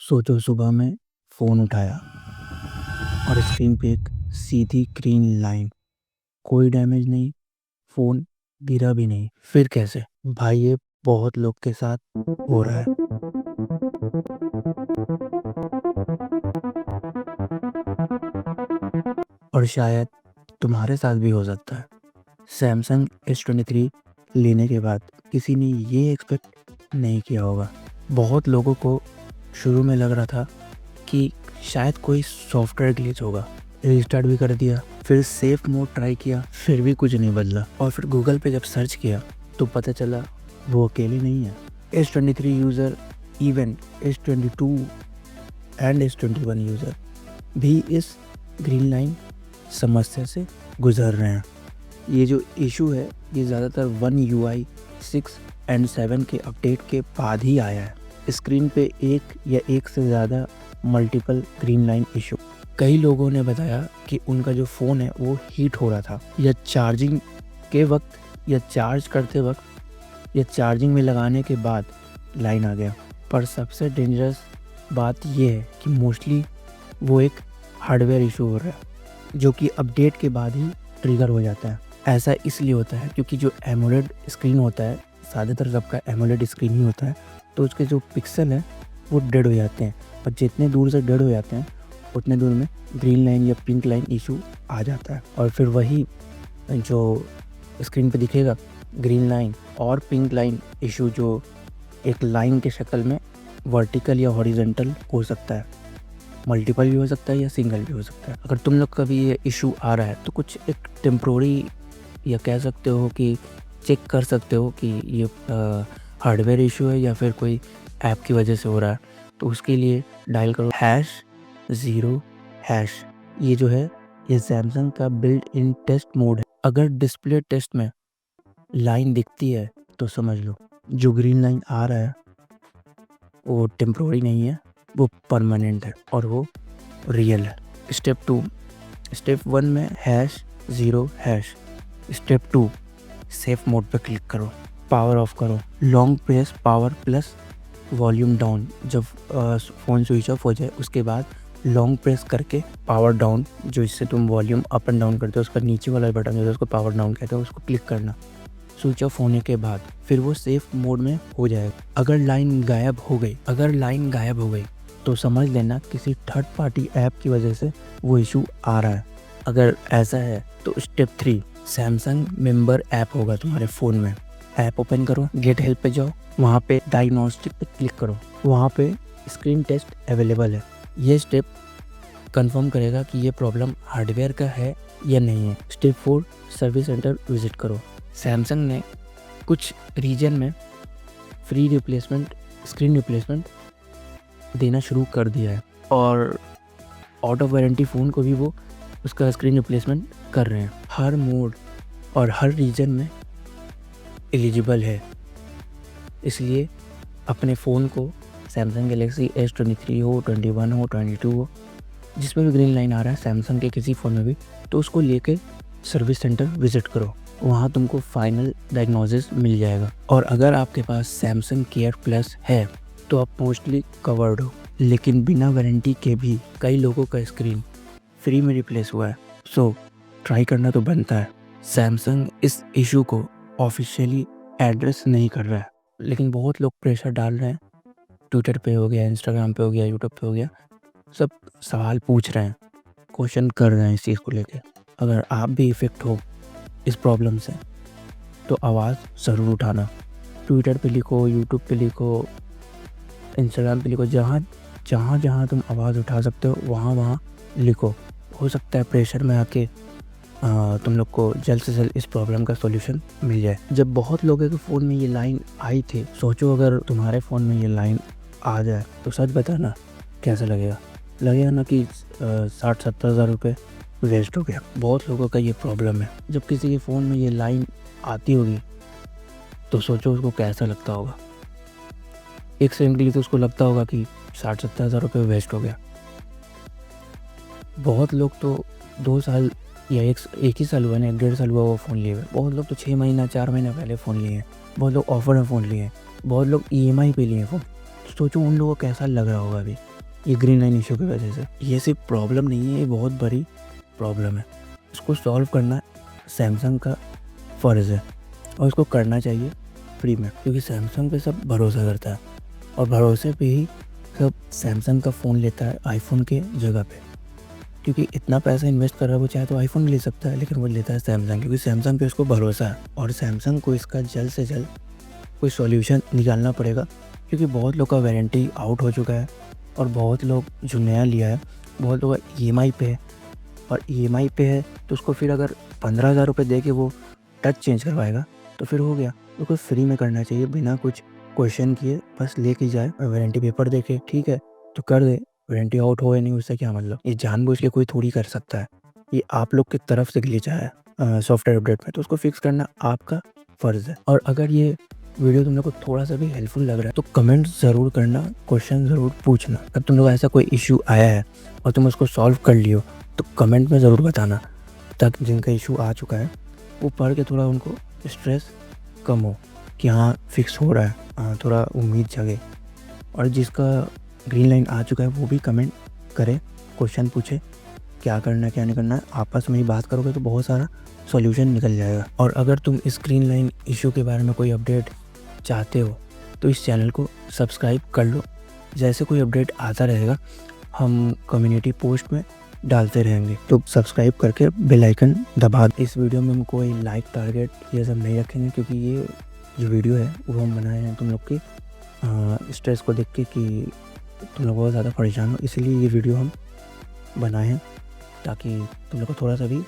सोचो सुबह में फ़ोन उठाया और स्क्रीन पे एक सीधी ग्रीन लाइन। कोई डैमेज नहीं, फ़ोन गिरा भी नहीं। फिर कैसे? भाई ये बहुत लोग के साथ हो रहा है। और शायद तुम्हारे साथ भी हो सकता है। सैमसंग S23 लेने के बाद किसी ने ये एक्सपेक्ट नहीं किया होगा। बहुत लोगों को शुरू में लग रहा था कि शायद कोई सॉफ्टवेयर ग्लिच होगा। रिस्टार्ट भी कर दिया, फिर सेफ मोड ट्राई किया, फिर भी कुछ नहीं बदला। और फिर गूगल पे जब सर्च किया तो पता चला वो अकेले नहीं है। S23 user, even S22 and S21 user भी इस ग्रीन लाइन समस्या से गुजर रहे हैं। ये जो इशू है ये ज़्यादातर One UI 6 एंड 7 के अपडेट के बाद ही आया है। स्क्रीन पे एक या एक से ज़्यादा मल्टीपल ग्रीन लाइन इशू। कई लोगों ने बताया कि उनका जो फ़ोन है वो हीट हो रहा था, या चार्जिंग के वक्त, या चार्ज करते वक्त, या चार्जिंग में लगाने के बाद लाइन आ गया। पर सबसे डेंजरस बात ये है कि मोस्टली वो एक हार्डवेयर इशू हो रहा है जो कि अपडेट के बाद ही ट्रिगर हो जाता है। ऐसा इसलिए होता है क्योंकि जो एमोलेड स्क्रीन होता है, ज़्यादातर सबका एमोलेड स्क्रीन ही होता है, तो उसके जो पिक्सल हैं वो डेड हो जाते हैं। और जितने दूर से डेड हो जाते हैं उतने दूर में ग्रीन लाइन या पिंक लाइन इशू आ जाता है। और फिर वही जो स्क्रीन पे दिखेगा ग्रीन लाइन और पिंक लाइन इशू, जो एक लाइन के शक्ल में वर्टिकल या हॉरिजॉन्टल हो सकता है, मल्टीपल भी हो सकता है या सिंगल भी हो सकता है। अगर तुम लोग का भी ये इशू आ रहा है तो कुछ एक टेम्प्रोरी, या कह सकते हो कि चेक कर सकते हो कि ये हार्डवेयर इशू है या फिर कोई ऐप की वजह से हो रहा है। तो उसके लिए डायल करो #0#। ये जो है ये सैमसंग का बिल्ट इन टेस्ट मोड है। अगर डिस्प्ले टेस्ट में लाइन दिखती है तो समझ लो जो ग्रीन लाइन आ रहा है वो टेम्प्रोरी नहीं है, वो परमानेंट है और वो रियल है। स्टेप 2, स्टेप 1 में #0#। स्टेप 2, सेफ मोड पे क्लिक करो, पावर ऑफ करो, long press power plus volume down. जब फ़ोन स्विच ऑफ हो जाए उसके बाद लॉन्ग प्रेस करके पावर डाउन, जो इससे तुम वॉल्यूम अप एंड डाउन करते हो, उसका नीचे वाला बटन जो है उसको पावर डाउन कहते हैं, उसको क्लिक करना। स्विच ऑफ होने के बाद फिर वो सेफ मोड में हो जाएगा। अगर लाइन गायब हो गई तो समझ लेना किसी थर्ड पार्टी ऐप की वजह से वो इशू आ रहा है। अगर ऐसा है तो स्टेप 3, सैमसंग मेंबर ऐप होगा तुम्हारे फ़ोन में। ऐप ओपन करो, गेट हेल्प पे जाओ, वहाँ पे डायग्नोस्टिक पे क्लिक करो, वहाँ पे स्क्रीन टेस्ट अवेलेबल है। ये स्टेप कंफर्म करेगा कि ये प्रॉब्लम हार्डवेयर का है या नहीं है। स्टेप 4, सर्विस सेंटर विजिट करो। सैमसंग ने कुछ रीजन में फ्री रिप्लेसमेंट, स्क्रीन रिप्लेसमेंट देना शुरू कर दिया है और आउट ऑफ वारंटी फ़ोन को भी वो उसका स्क्रीन रिप्लेसमेंट कर रहे हैं। हर मोड और हर रीजन में एलिजिबल है। इसलिए अपने फ़ोन को सैमसंग गैलेक्सी S23 हो, 21 हो, 22 हो, जिसमें भी ग्रीन लाइन आ रहा है सैमसंग के किसी फ़ोन में भी, तो उसको लेके सर्विस सेंटर विज़िट करो, वहाँ तुमको फाइनल डायग्नोसिस मिल जाएगा। और अगर आपके पास सैमसंग केयर प्लस है तो आप मोस्टली कवर्ड हो। लेकिन बिना वारंटी के भी कई लोगों का स्क्रीन फ्री में रिप्लेस हुआ है, सो ट्राई करना तो बनता है। सैमसंग इस इशू को ऑफिशियली एड्रेस नहीं कर रहा है, लेकिन बहुत लोग प्रेशर डाल रहे हैं। ट्विटर पे हो गया, इंस्टाग्राम पे हो गया, यूट्यूब पे हो गया, सब सवाल पूछ रहे हैं, क्वेश्चन कर रहे हैं इस चीज़ को लेके। अगर आप भी इफ़ेक्ट हो इस प्रॉब्लम से तो आवाज़ ज़रूर उठाना। ट्विटर पे लिखो, यूट्यूब पे लिखो, इंस्टाग्राम पे लिखो, जहाँ तुम आवाज़ उठा सकते हो वहाँ लिखो। हो सकता है प्रेशर में आके तुम लोग को जल्द से जल्द इस प्रॉब्लम का सॉल्यूशन मिल जाए। जब बहुत लोगों के फ़ोन में ये लाइन आई थी, सोचो अगर तुम्हारे फ़ोन में ये लाइन आ जाए तो सच बताना कैसा लगेगा ना कि 60-70 हज़ार रुपये वेस्ट हो गया। बहुत लोगों का ये प्रॉब्लम है। जब किसी के फ़ोन में ये लाइन आती होगी तो सोचो उसको कैसा लगता होगा। एक सेकंड के लिए तो उसको लगता होगा कि 60-70 हज़ार रुपये वेस्ट हो गया। बहुत लोग तो 2 साल या एक ही साल हुआ ना, 1.5 साल हुआ वो फ़ोन लिए हुए। बहुत लोग तो 6 महीना 4 महीना पहले फ़ोन लिए हैं। बहुत लोग ऑफर में फ़ोन लिए हैं। बहुत लोग EMI पे लिए हैं फ़ोन। सोचो उन लोगों को कैसा लग रहा होगा अभी ये ग्रीन लाइन इशू की वजह से। ये सिर्फ प्रॉब्लम नहीं है, ये बहुत बड़ी प्रॉब्लम है। इसको सॉल्व करना सैमसंग का फ़र्ज़ है और इसको करना चाहिए फ्री में, क्योंकि सैमसंग पे सब भरोसा करता है और भरोसे पे ही सब सैमसंग का फ़ोन लेता है आईफोन के जगह पे। क्योंकि इतना पैसा इन्वेस्ट कर रहा है, वो चाहे तो आईफोन ले सकता है, लेकिन वो लेता है सैमसंग, क्योंकि सैमसंग पे उसको भरोसा है। और सैमसंग को इसका जल्द से जल्द कोई सॉल्यूशन निकालना पड़ेगा, क्योंकि बहुत लोग का वारंटी आउट हो चुका है और बहुत लोग जो नया लिया है बहुत लोग EMI पे है, और EMI पे है तो उसको फिर अगर 15,000 रुपये दे के वो टच चेंज करवाएगा तो फिर हो गया। तो कुछ फ्री में करना चाहिए बिना कुछ क्वेश्चन किए, बस लेके जाए और वारंटी पेपर देखे, ठीक है तो कर दे, वारंटी आउट हो या नहीं उससे क्या मतलब। ये जानबूझ के कोई थोड़ी कर सकता है, ये आप लोग की तरफ से ग्लिच आया है सॉफ्टवेयर अपडेट में, तो उसको फिक्स करना आपका फ़र्ज़ है। और अगर ये वीडियो तुम लोग को थोड़ा सा भी हेल्पफुल लग रहा है तो कमेंट ज़रूर करना, क्वेश्चन ज़रूर पूछना। अगर तुम लोग ऐसा कोई इशू आया है और तुम उसको सॉल्व कर लियो तो कमेंट में ज़रूर बताना, ताकि जिनका इशू आ चुका है वो पढ़ के थोड़ा उनको स्ट्रेस कम हो कि हाँ फिक्स हो रहा है, हाँ थोड़ा उम्मीद जगे। और जिसका ग्रीन लाइन आ चुका है वो भी कमेंट करे, क्वेश्चन पूछे क्या करना है क्या नहीं करना है। आपस में ही बात करोगे तो बहुत सारा सॉल्यूशन निकल जाएगा। और अगर तुम इस ग्रीन लाइन इशू के बारे में कोई अपडेट चाहते हो तो इस चैनल को सब्सक्राइब कर लो, जैसे कोई अपडेट आता रहेगा हम कम्युनिटी पोस्ट में डालते रहेंगे, तो सब्सक्राइब करके बेल आइकन दबा। इस वीडियो में हम कोई लाइक टारगेट ये सब नहीं रखेंगे, क्योंकि ये जो वीडियो है वो हम बनाए हैं तुम लोग की स्ट्रेस को देख के कि तुम लोग बहुत ज़्यादा परेशान हो, इसलिए ये वीडियो हम बनाए हैं ताकि तुम लोग को थोड़ा सा भी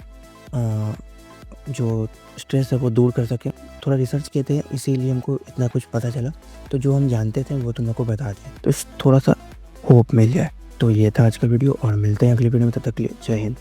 जो स्ट्रेस है वो दूर कर सकें। थोड़ा रिसर्च किए थे इसीलिए हमको इतना कुछ पता चला, तो जो हम जानते थे वो तुम लोग को बता दें, तो थोड़ा सा होप मिल जाए। तो ये था आज का वीडियो और मिलते हैं अगली वीडियो में, तब तक के लिए जय हिंद।